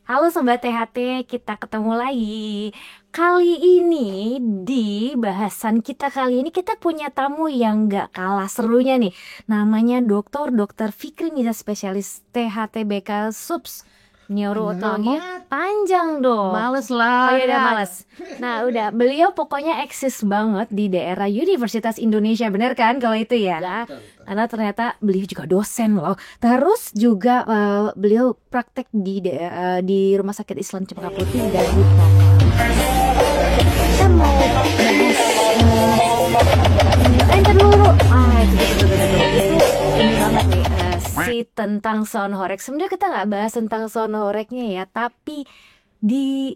Halo Sobat THT, kita ketemu lagi. Kali ini di bahasan kita kali ini kita punya tamu yang gak kalah serunya nih. Namanya Dokter Fikri Nida, spesialis THT BK Subs Panjang Neurootologi. amat. Panjang dong. Males Oh lah ya udah ya. males. Nah udah, beliau pokoknya eksis banget di daerah Universitas Indonesia, bener kan kalau itu ya? Betul, betul. Karena ternyata beliau juga dosen loh. Terus juga beliau praktek di Rumah Sakit Islam Cempaka Putih dan di Proklam. Kita mau bahas entar dulu. Itu ini banget nih si tentang sound horeg. Sebenarnya kita nggak bahas tentang sound horegnya ya, tapi di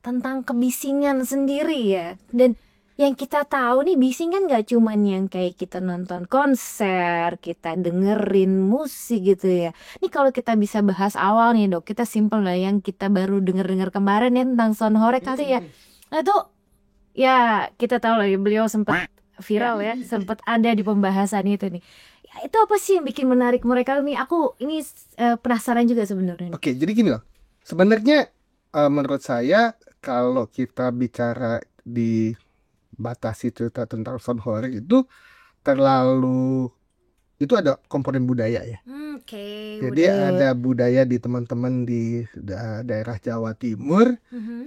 tentang kebisingan sendiri ya. Dan yang kita tahu nih, bising kan gak cuman yang kayak kita nonton konser, kita dengerin musik gitu ya. Nih kalau kita bisa bahas awal nih dok, kita simple lah yang kita baru denger-dengar kemarin ya tentang sound horeg kali ya. Nah itu ya kita tahu lah ya, beliau sempat viral ya, sempat ada di pembahasan itu nih. Ya, itu apa sih yang bikin menarik mereka nih? Aku ini penasaran juga sebenarnya. Oke, jadi gini loh. Sebenarnya menurut saya kalau kita bicara dibatasi cerita tentang sound horeg itu terlalu, itu ada komponen budaya ya. Oke, Jadi ada budaya di teman-teman di daerah Jawa Timur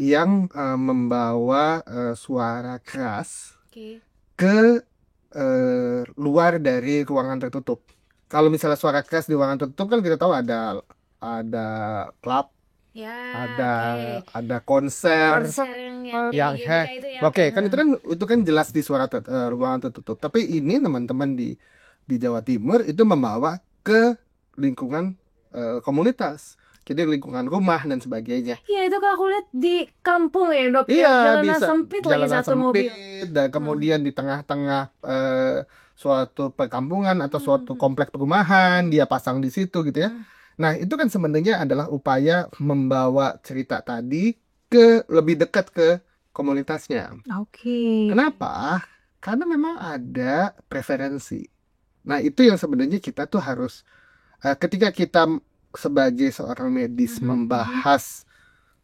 yang membawa suara keras ke luar dari ruangan tertutup. Kalau misalnya suara keras di ruangan tertutup kan kita tahu ada klub, Ya, ada konser yang itu ya. oke, kan itu kan jelas di ruangan tertutup. Tapi ini teman-teman di Jawa Timur itu membawa ke lingkungan komunitas. Jadi lingkungan rumah dan sebagainya. Iya, itu kalau aku lihat di kampung ya dok, Iya, jalanan bisa sempit lagi jalanan satu mobil. sempit dan kemudian di tengah-tengah suatu perkampungan atau suatu komplek perumahan dia pasang di situ gitu ya. Nah, itu kan sebenarnya adalah upaya membawa cerita tadi ke lebih dekat ke komunitasnya. Oke. Kenapa? Karena memang ada preferensi. Nah, itu yang sebenarnya kita tuh harus ketika kita sebagai seorang medis membahas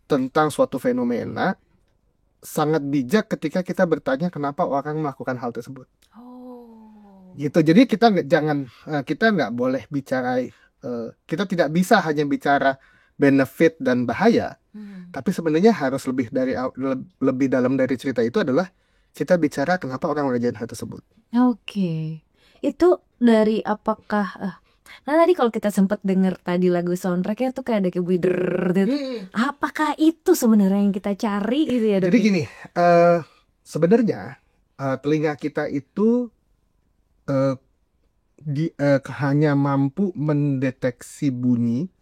tentang suatu fenomena, sangat bijak ketika kita bertanya kenapa orang melakukan hal tersebut. Oh. Gitu. Jadi kita nggak boleh bicara, kita tidak bisa hanya bicara benefit dan bahaya, tapi sebenarnya harus lebih dalam dari cerita itu adalah kita bicara kenapa orang mengerjakan hal tersebut. Oke. Itu dari apakah nah tadi kalau kita sempat dengar tadi lagu soundtracknya tuh kayak ada kayak bunyi gitu. Apakah itu sebenarnya yang kita cari gitu ya dok? Jadi gini, sebenarnya telinga kita itu hanya mampu mendeteksi bunyi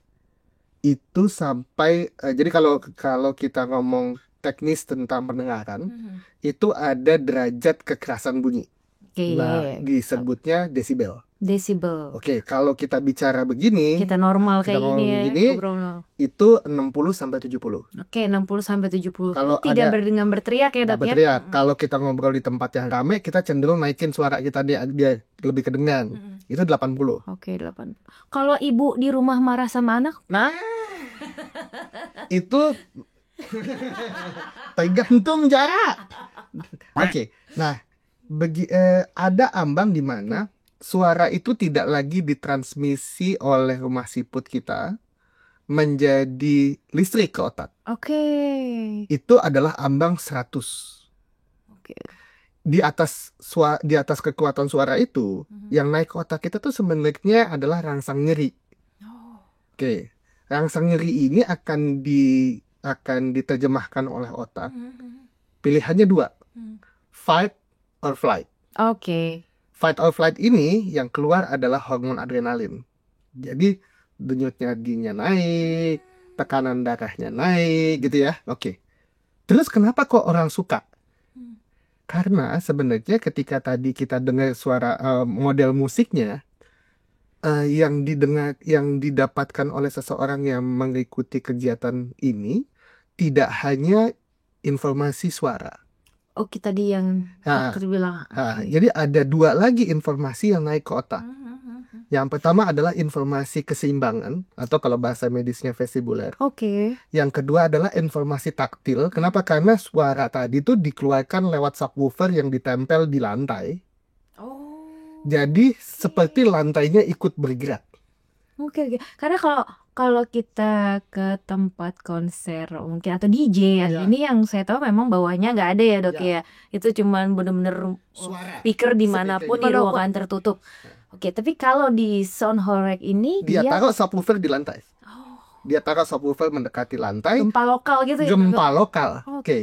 itu sampai jadi kalau kita ngomong teknis tentang pendengaran, itu ada derajat kekerasan bunyi. Nah, disebutnya desibel. Desibel. Oke, kalau kita bicara begini, Kita normal kita kayak ngomong gini ya, begini, ngobrol. itu 60 sampai 70. Oke, 60 sampai 70. Kalau Tidak ada dengan berteriak ya nggak dok ya? berteriak. Kalau kita ngobrol di tempat yang ramai, kita cenderung naikin suara kita dia lebih kedengan. Itu 80. Oke, 8. Kalau ibu di rumah marah sama anak? Nah, itu tergantung jarak. Oke, nah ada ambang di mana suara itu tidak lagi ditransmisi oleh rumah siput kita menjadi listrik ke otak. Oke. Itu adalah ambang 100. Oke. Di atas kekuatan suara itu, yang naik ke otak kita tuh sebenarnya adalah rangsang nyeri. Oke, rangsang nyeri ini akan diterjemahkan oleh otak. Pilihannya 2, fight or flight. Oke. Fight or flight ini yang keluar adalah hormon adrenalin. Jadi denyut nadinya naik, tekanan darahnya naik gitu ya. Oke. Terus kenapa kok orang suka? Karena sebenarnya ketika tadi kita dengar suara model musiknya yang didapatkan oleh seseorang yang mengikuti kegiatan ini tidak hanya informasi suara. Oke, tadi yang dokter bilang. Jadi ada 2 lagi informasi yang naik ke otak. Yang pertama adalah informasi keseimbangan atau kalau bahasa medisnya vestibuler. Oke. Yang kedua adalah informasi taktil. Kenapa? Karena suara tadi tuh dikeluarkan lewat subwoofer yang ditempel di lantai. Jadi seperti lantainya ikut bergerak. Oke. Karena kalau kita ke tempat konser mungkin atau DJ ya, Ya. ini yang saya tahu memang bawahnya nggak ada ya dok Ya. ya. Itu cuman bener-bener Suara. speaker dimanapun di ruangan tertutup. Oke, tapi kalau di Soundhorek ini Dia dia taruh subwoofer di lantai. Dia taruh subwoofer mendekati lantai. gempa lokal gitu ya. Gempa lokal. Oke.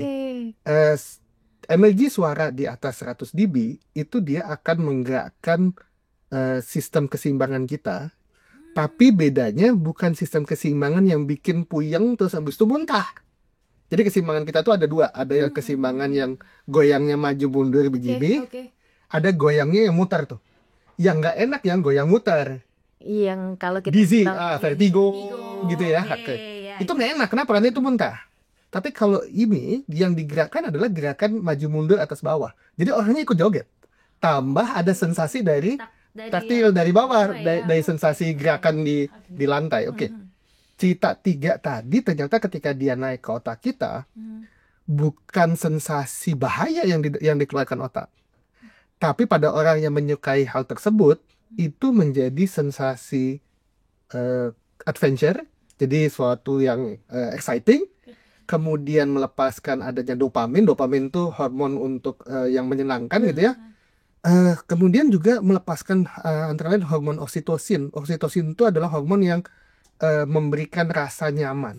Energi suara di atas 100 dB itu dia akan menggerakkan sistem keseimbangan kita. Tapi bedanya bukan sistem keseimbangan yang bikin puyeng terus habis itu muntah. Jadi keseimbangan kita tuh ada dua. Ada yang keseimbangan yang goyangnya maju mundur begini. Ada goyangnya yang muter tuh. Yang nggak enak yang goyang muter. Yang kalau kita Dizzy, bilang vertigo gitu ya. Oke, ya. Itu nggak enak. Kenapa? Karena itu muntah. Tapi kalau ini yang digerakkan adalah gerakan maju mundur atas bawah. Jadi orangnya ikut joget. Tambah ada sensasi dari taktil dari bawah, dari sensasi gerakan di lantai. Oke. Cita 3 tadi ternyata ketika dia naik ke otak kita, bukan sensasi bahaya yang dikeluarkan otak. Tapi pada orang yang menyukai hal tersebut, itu menjadi sensasi adventure, jadi suatu yang exciting. Kemudian melepaskan adanya dopamin. Dopamin itu hormon untuk yang menyenangkan gitu ya. Kemudian juga melepaskan antara lain hormon oksitosin. Oksitosin itu adalah hormon yang memberikan rasa nyaman.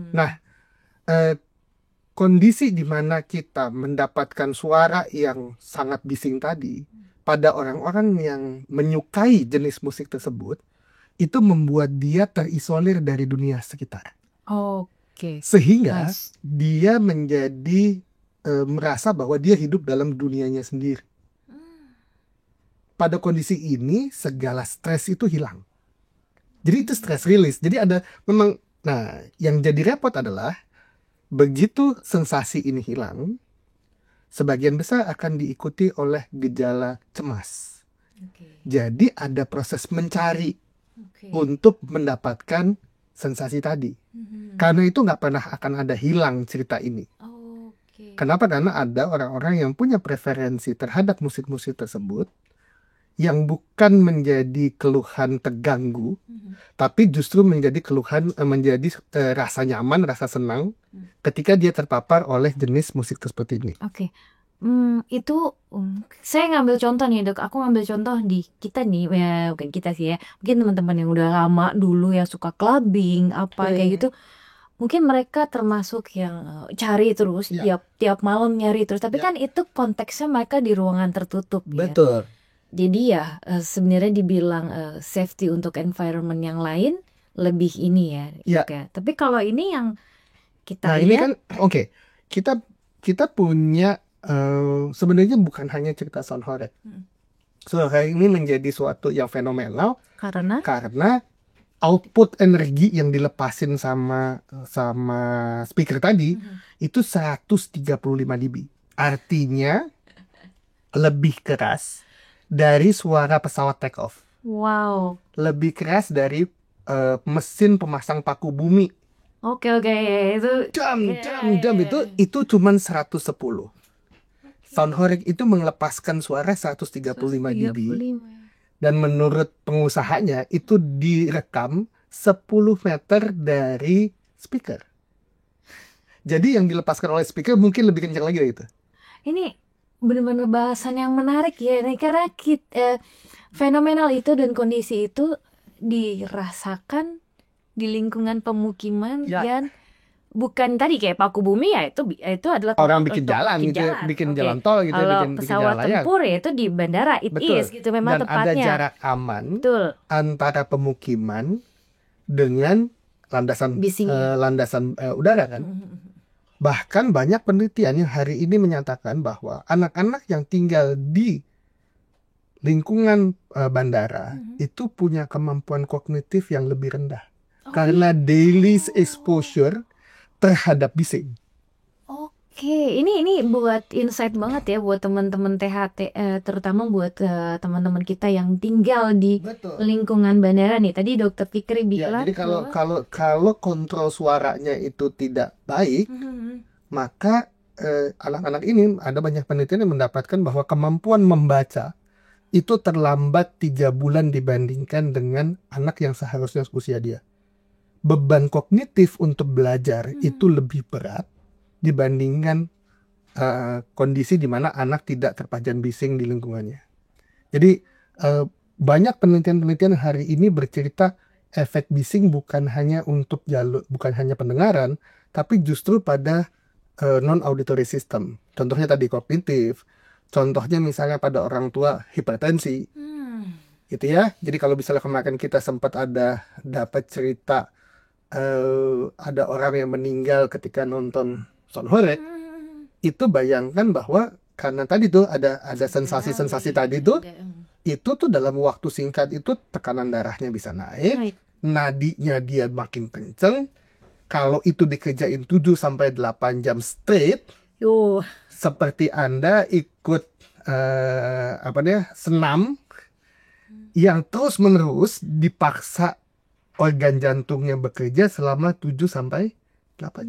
Nah, kondisi di mana kita mendapatkan suara yang sangat bising tadi pada orang-orang yang menyukai jenis musik tersebut, itu membuat dia terisolir dari dunia sekitar. Oke. Sehingga dia menjadi merasa bahwa dia hidup dalam dunianya sendiri. Pada kondisi ini segala stres itu hilang. Jadi itu stress release. Jadi ada memang, nah yang jadi repot adalah begitu sensasi ini hilang, sebagian besar akan diikuti oleh gejala cemas. Jadi ada proses mencari untuk mendapatkan sensasi tadi. Karena itu nggak pernah akan ada hilang cerita ini. Kenapa? Karena ada orang-orang yang punya preferensi terhadap musik-musik tersebut yang bukan menjadi keluhan terganggu, tapi justru menjadi keluhan, menjadi rasa nyaman, rasa senang ketika dia terpapar oleh jenis musik seperti ini. Oke. Itu saya ngambil contoh nih dok, aku ngambil contoh di kita nih, ya bukan kita sih ya, mungkin teman-teman yang udah lama dulu yang suka clubbing apa kayak gitu, mungkin mereka termasuk yang cari terus tiap malam nyari terus, tapi kan itu konteksnya mereka di ruangan tertutup. Betul. Jadi ya sebenarnya dibilang safety untuk environment yang lain lebih ini ya. Tapi kalau ini yang kita ini kan oke. Kita punya sebenarnya bukan hanya cerita Soundhorek. Soundhorek ini menjadi suatu yang fenomenal karena output energi yang dilepasin sama speaker tadi itu 135 dB. Artinya lebih keras dari suara pesawat take off. Wow. Lebih keras dari mesin pemasang paku bumi. Oke, itu jam itu cuman 110. Soundhorek itu melepaskan suara 135 dB. Dan menurut pengusahanya itu direkam 10 meter dari speaker. Jadi yang dilepaskan oleh speaker mungkin lebih kencang lagi dari itu. Ini benar-benar bahasan yang menarik ya, karena fenomenal itu dan kondisi itu dirasakan di lingkungan pemukiman yang bukan tadi kayak paku bumi ya, itu adalah orang bikin jalan gitu, bikin jalan tol gitu. Kalau bikin pesawat tempur ya itu di bandara, gitu memang dan tepatnya. ada jarak aman antara pemukiman dengan landasan udara kan. Bahkan banyak penelitian yang hari ini menyatakan bahwa anak-anak yang tinggal di lingkungan bandara itu punya kemampuan kognitif yang lebih rendah karena daily exposure terhadap bising. Oke, ini buat insight banget ya buat teman-teman THT, terutama buat teman-teman kita yang tinggal di Betul. lingkungan bandara nih. Tadi Dokter Fikri Ya, bilang jadi kalau kontrol suaranya itu tidak baik, maka anak-anak ini ada banyak penelitian yang mendapatkan bahwa kemampuan membaca itu terlambat 3 bulan dibandingkan dengan anak yang seharusnya usia dia. Beban kognitif untuk belajar itu lebih berat dibandingkan kondisi di mana anak tidak terpajan bising di lingkungannya. Jadi banyak penelitian-penelitian hari ini bercerita efek bising bukan hanya bukan hanya pendengaran, tapi justru pada non auditory system. Contohnya tadi kognitif, contohnya misalnya pada orang tua hipertensi, gitu ya. Jadi kalau misalnya kemarin kita sempat dapat cerita ada orang yang meninggal ketika nonton Sonhorek, itu bayangkan bahwa karena tadi tuh ada sensasi-sensasi tadi tuh, itu tuh dalam waktu singkat itu tekanan darahnya bisa naik, nadinya dia makin kenceng. Kalau itu dikerjain 7-8 jam straight, seperti Anda ikut senam yang terus menerus dipaksa organ jantungnya bekerja selama 7-8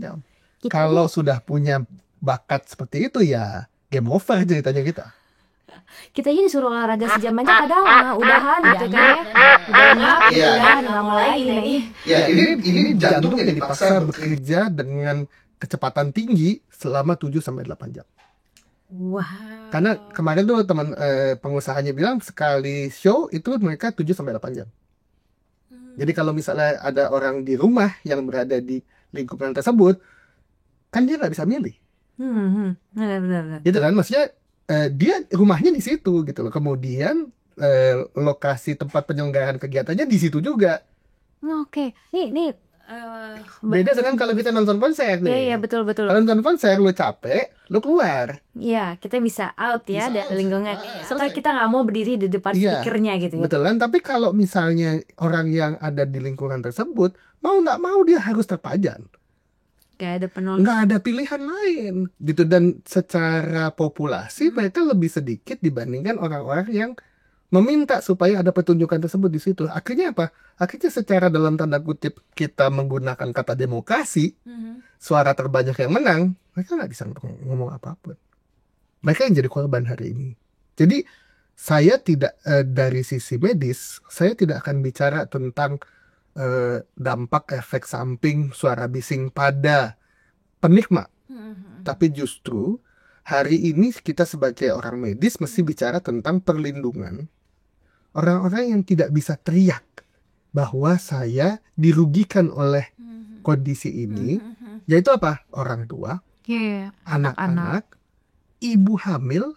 jam. Kalau sudah punya bakat seperti itu ya game over ceritanya kita. Kita aja disuruh olahraga sejam aja kadang udahan gitu kan ya. Udahan lama lagi nih. Ya, ini jantung yang dipaksa bekerja dengan kecepatan tinggi selama 7-8 jam. Wow. Karena kemarin tuh teman pengusahanya bilang sekali show itu mereka 7-8 jam. Jadi kalau misalnya ada orang di rumah yang berada di lingkungan tersebut, kan dia nggak bisa milih. Benar. Gitu kan, maksudnya dia rumahnya di situ gitu loh. Kemudian lokasi tempat penyelenggaraan kegiatannya di situ juga. Oke, nih beda dengan kalau kita nonton konser nih. Iya, betul. Kalau nonton konser lu capek, lu keluar. Iya, kita bisa out ya dari lingkungan. Soalnya kita nggak mau berdiri di depan Iya, speakernya gitu ya. betul kan? Tapi kalau misalnya orang yang ada di lingkungan tersebut mau nggak mau dia harus terpajan. Nggak ada pilihan lain gitu, dan secara populasi mereka lebih sedikit dibandingkan orang-orang yang meminta supaya ada pertunjukan tersebut di situ. Akhirnya apa? Akhirnya secara dalam tanda kutip kita menggunakan kata demokrasi, suara terbanyak yang menang, mereka nggak bisa ngomong apapun. Mereka yang jadi korban hari ini. Jadi saya tidak dari sisi medis, saya tidak akan bicara tentang dampak efek samping suara bising pada penikmat. Tapi justru hari ini kita sebagai orang medis mesti bicara tentang perlindungan orang-orang yang tidak bisa teriak bahwa saya dirugikan oleh kondisi ini, yaitu apa? Orang tua, anak-anak, ibu hamil.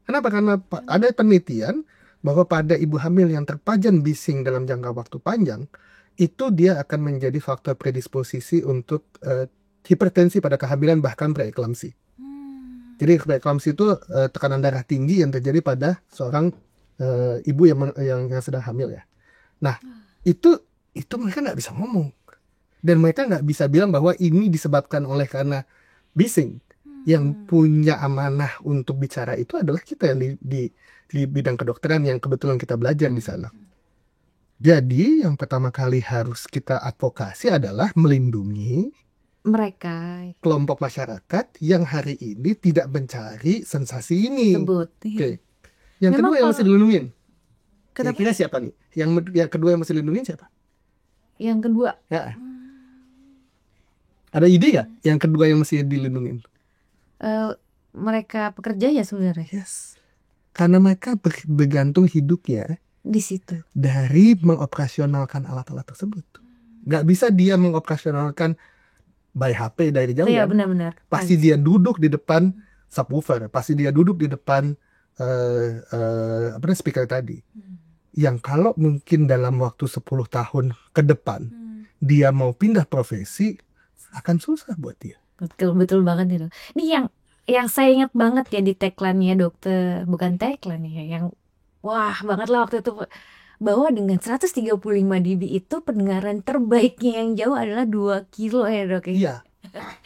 Kenapa? Karena ada penelitian bahwa pada ibu hamil yang terpajan bising dalam jangka waktu panjang, itu dia akan menjadi faktor predisposisi untuk hipertensi pada kehamilan, bahkan preeklamsi. Jadi preeklamsi itu tekanan darah tinggi yang terjadi pada seorang ibu yang sedang hamil ya. Nah, itu mereka nggak bisa ngomong, dan mereka nggak bisa bilang bahwa ini disebabkan oleh karena bising. Yang punya amanah untuk bicara itu adalah kita yang di bidang kedokteran yang kebetulan kita belajar di sana. Jadi yang pertama kali harus kita advokasi adalah melindungi mereka, kelompok masyarakat yang hari ini tidak mencari sensasi ini. Oke. Yang kedua yang mesti dilindungin. Kira-kira siapa nih? Yang kedua yang mesti dilindungin siapa? Yang kedua. Ya. Ada ide nggak? Yang kedua yang mesti dilindungin? Mereka pekerja ya sebenarnya. Yes. Karena mereka bergantung hidupnya di situ dari mengoperasionalkan alat-alat tersebut. Nggak bisa dia mengoperasionalkan by HP dari jauh. Iya, benar-benar. Pasti dia duduk di depan subwoofer, pasti dia duduk di depan speaker tadi. Yang kalau mungkin dalam waktu 10 tahun ke depan dia mau pindah profesi, akan susah buat dia. Betul banget itu. Ini yang saya ingat banget ya di tagline-nya dokter, bukan tagline ya, yang wah banget lah waktu itu, bahwa dengan 135 dB itu pendengaran terbaiknya yang jauh adalah 2 kilo ya dok. Iya.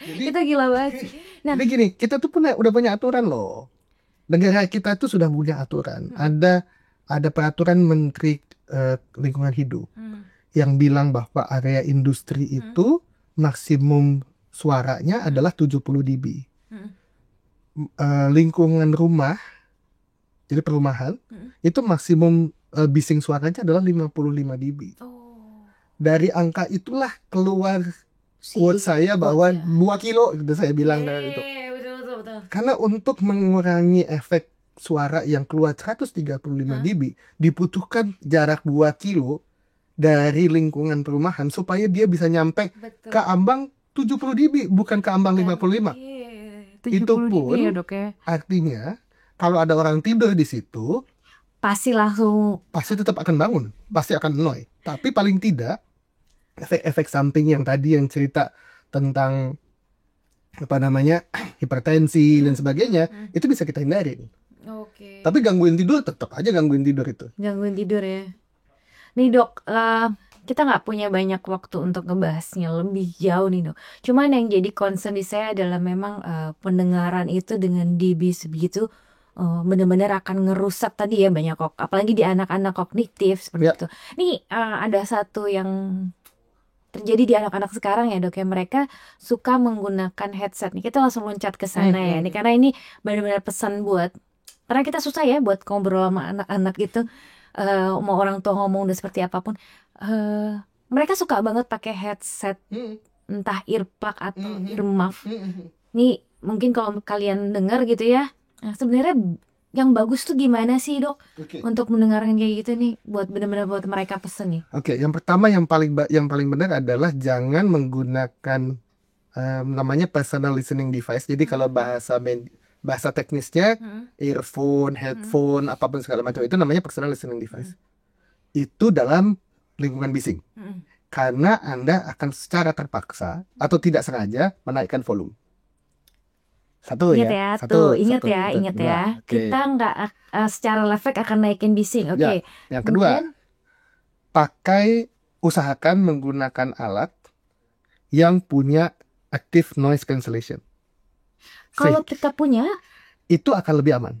Jadi, Itu gila banget sih. Nah, jadi gini, kita tuh udah punya aturan loh. Negara kita tuh sudah punya aturan. Ada peraturan Menteri Lingkungan Hidup yang bilang bahwa area industri itu maksimum suaranya adalah 70 dB. Lingkungan rumah, jadi perumahan, itu maksimum bising suaranya adalah 55 dB. Dari angka itulah keluar quote saya bahwa 2 kilo gitu saya bilang dari itu. Betul. Karena untuk mengurangi efek suara yang keluar 135 dB dibutuhkan jarak 2 kilo dari lingkungan perumahan supaya dia bisa nyampe ke ambang 70 dB bukan ke ambang 55. Itu pun ya, Dok, ya. artinya kalau ada orang tidur di situ Pasti tetap akan bangun, pasti akan annoy. Tapi paling tidak efek-efek samping yang tadi yang cerita tentang hipertensi dan sebagainya itu bisa kita hindarin. Tapi gangguin tidur tetap aja gangguin tidur itu. Gangguin tidur ya. Nih Dok, kita nggak punya banyak waktu untuk ngebahasnya lebih jauh nih Dok. Cuman yang jadi concern di saya adalah memang pendengaran itu dengan dB sebegitu benar-benar akan ngerusak tadi ya banyak apalagi di anak-anak kognitif seperti itu. Nih ada satu yang terjadi di anak-anak sekarang ya Dok ya, mereka suka menggunakan headset nih. Kita langsung loncat ke sana ya. Nih karena ini benar-benar pesan karena kita susah ya buat ngobrol sama anak-anak gitu. Mau orang tua ngomong udah seperti apapun, mereka suka banget pakai headset, entah earplug atau earmuff. Nih mungkin kalau kalian dengar gitu ya, sebenarnya yang bagus tuh gimana sih Dok untuk mendengarkan kayak gitu nih buat benar-benar buat mereka pesen nih. Yang pertama yang paling benar adalah jangan menggunakan namanya personal listening device. Jadi kalau bahasa teknisnya earphone, headphone, apapun segala macam itu namanya personal listening device. Itu dalam lingkungan bising. Karena Anda akan secara terpaksa atau tidak sengaja menaikkan volume. Ingat ya. Kita nggak secara efek akan naikin bising. Oke. Yang kedua, usahakan menggunakan alat yang punya active noise cancellation. Kalau kita punya, itu akan lebih aman.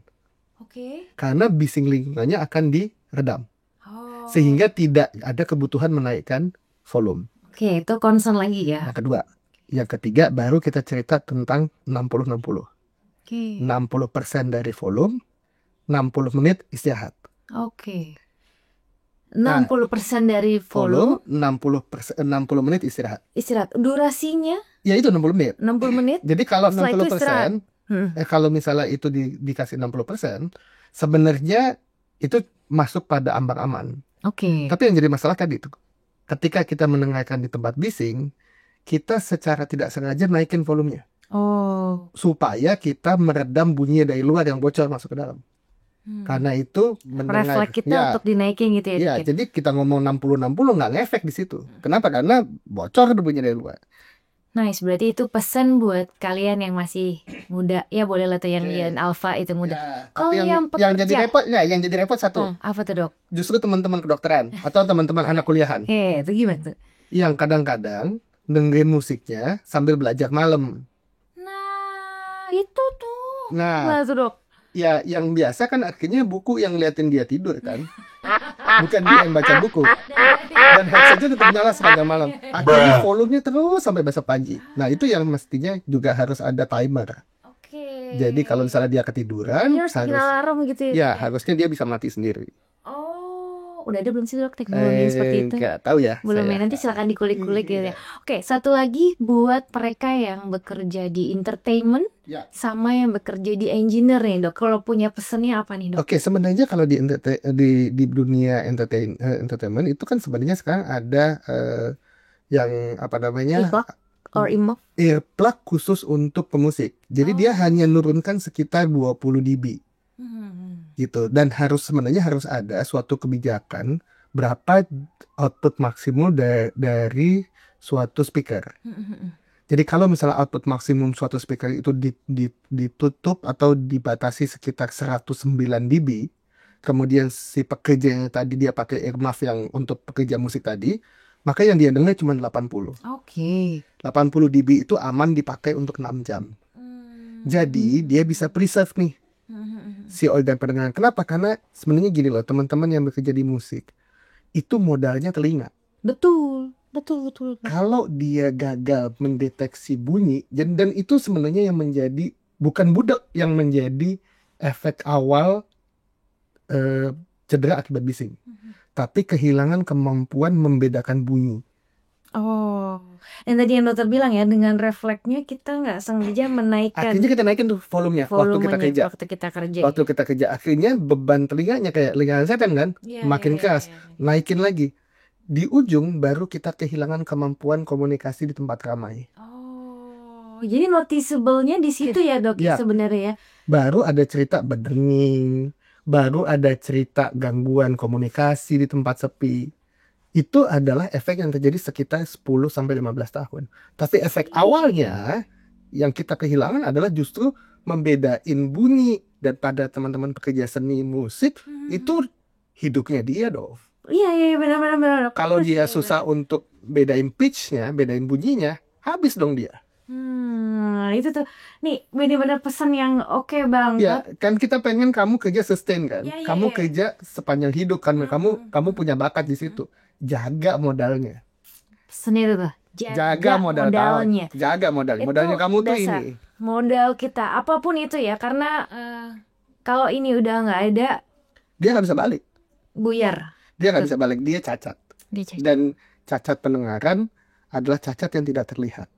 Karena bising lingkungannya akan diredam. Sehingga tidak ada kebutuhan menaikkan volume. Itu concern lagi ya. Yang kedua. Yang ketiga baru kita cerita tentang 60-60. 60% dari volume, 60 menit istirahat. 60% dari volume, 60 menit istirahat. Durasinya? Ya itu 60 menit. 60 menit. Jadi kalau 60%, kalau misalnya itu dikasih 60%, sebenarnya itu masuk pada ambang aman. Tapi yang jadi masalah tadi itu, ketika kita mendengarkan di tempat bising, kita secara tidak sengaja naikin volumenya. Supaya kita meredam bunyi dari luar yang bocor masuk ke dalam. Karena itu refleks kita untuk dinaikin gitu ya. Jadi kita ngomong 60-60 nggak ngefek di situ. Kenapa? Karena bocor bunyi dari luar. Nice, berarti itu pesan buat kalian yang masih muda. Ya boleh lah tuh yang alpha itu muda. Kalau yang jadi repot satu. Apa tuh Dok? Justru teman-teman kedokteran atau teman-teman anak kuliahan. Itu gimana tuh? Yang kadang-kadang dengerin musiknya sambil belajar malam. Itu tuh. Nah tuh Dok. Ya yang biasa kan akhirnya buku yang liatin dia tidur kan. Bukan dia yang baca buku. Dan headsetnya tetap nyala sepanjang malam. Akhirnya volumenya terus sampai besok pagi. Nah itu yang mestinya juga harus ada timer. Jadi kalau misalnya dia ketiduran, alarm gitu ya. Harusnya dia bisa mati sendiri. Udah ada belum sih Dok teknologi seperti itu? Nggak tahu ya. Belum ya, nanti silakan dikulik-kulik gitu ya. Satu lagi buat mereka yang bekerja di entertainment sama yang bekerja di engineer nih Dok. Kalau punya pesannya apa nih Dok? Sebenarnya kalau di dunia entertainment itu kan sebenarnya sekarang ada yang apa namanya? Earplug khusus untuk pemusik. Jadi dia hanya nurunkan sekitar 20 dB. Gitu. Dan sebenarnya harus ada suatu kebijakan berapa output maksimum dari suatu speaker. Jadi kalau misalnya output maksimum suatu speaker itu ditutup atau dibatasi sekitar 109 dB, kemudian si pekerja yang tadi dia pakai earmuff yang untuk pekerja musik tadi, Maka yang dia dengar cuma 80. Oke. 80 dB itu aman dipakai untuk 6 jam. Jadi dia bisa preserve nih si organ pendengaran. Kenapa? Karena sebenarnya gini loh, teman-teman yang bekerja di musik, itu modalnya telinga. Betul. Kalau dia gagal mendeteksi bunyi, dan itu sebenarnya yang menjadi, bukan budak yang menjadi efek awal cedera akibat bising, tapi kehilangan kemampuan membedakan bunyi. Oh, yang tadi yang dokter bilang ya, dengan refleksnya kita nggak sengaja menaikkan Akhirnya kita naikin tuh volumenya waktu kita kerja. Waktu kita kerja, akhirnya beban telinganya kayak lingkaran setan kan, makin keras, naikin lagi. Di ujung baru kita kehilangan kemampuan komunikasi di tempat ramai. Oh, jadi noticeable-nya di situ ya dok Ya. sebenarnya ya. Baru ada cerita berdenging, baru ada cerita gangguan komunikasi di tempat sepi. Itu adalah efek yang terjadi sekitar 10-15 tahun. Tapi efek awalnya yang kita kehilangan adalah justru membedain bunyi. Dan pada teman-teman pekerja seni musik, itu hidupnya dia dong. Iya benar. Kalau dia susah untuk bedain pitch-nya, bedain bunyinya, habis dong dia. Itu tuh, nih benar-benar pesan yang oke banget. Ya, kan kita pengen kamu kerja sustain kan, kamu kerja sepanjang hidup kan, kamu punya bakat di situ. Jaga modalnya. Pesannya itu tuh, jaga modalnya. Jaga modalnya kamu tuh dasar. ini. Modal kita, apapun itu ya, karena kalau ini udah nggak ada, dia nggak bisa balik. Buyar. Dia nggak bisa balik, dia cacat. Dan cacat pendengaran adalah cacat yang tidak terlihat.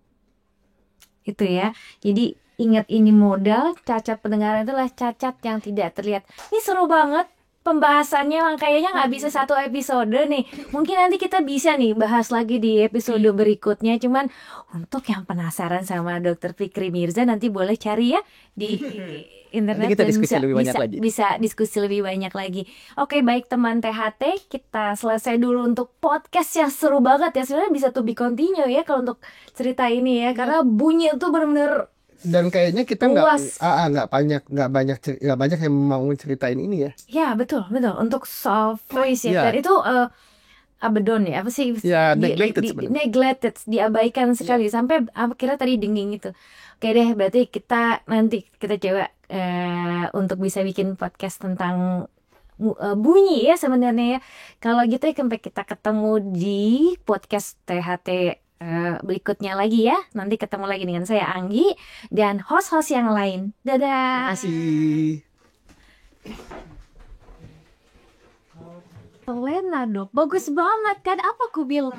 Itu ya. Jadi ingat, ini modal, cacat pendengaran itulah cacat yang tidak terlihat. Ini seru banget pembahasannya, kayaknya nggak bisa satu episode nih. Mungkin nanti kita bisa nih bahas lagi di episode berikutnya. Cuman untuk yang penasaran sama Dr. Fikri Mirza, nanti boleh cari ya di internet, kita dan diskusi lebih banyak lagi. Bisa diskusi lebih banyak lagi. Oke, baik teman THT, kita selesai dulu untuk podcast yang seru banget ya. Sebenarnya bisa to be continue ya kalau untuk cerita ini ya, karena bunyi itu benar-benar. Dan kayaknya kita nggak banyak yang mau ceritain ini ya. Ya betul. Untuk soft voice ya. Dan itu abedon ya, apa sih? Ya, neglected, diabaikan sekali sampai akhirnya tadi denging itu. Oke deh, berarti nanti kita coba untuk bisa bikin podcast tentang bunyi ya sebenarnya ya. Kalau gitu ya, sampai kita ketemu di podcast THT berikutnya lagi ya. Nanti ketemu lagi dengan saya Anggi dan host-host yang lain. Dadah. Terima kasih. Lena dok, bagus banget kan, apa aku bilang?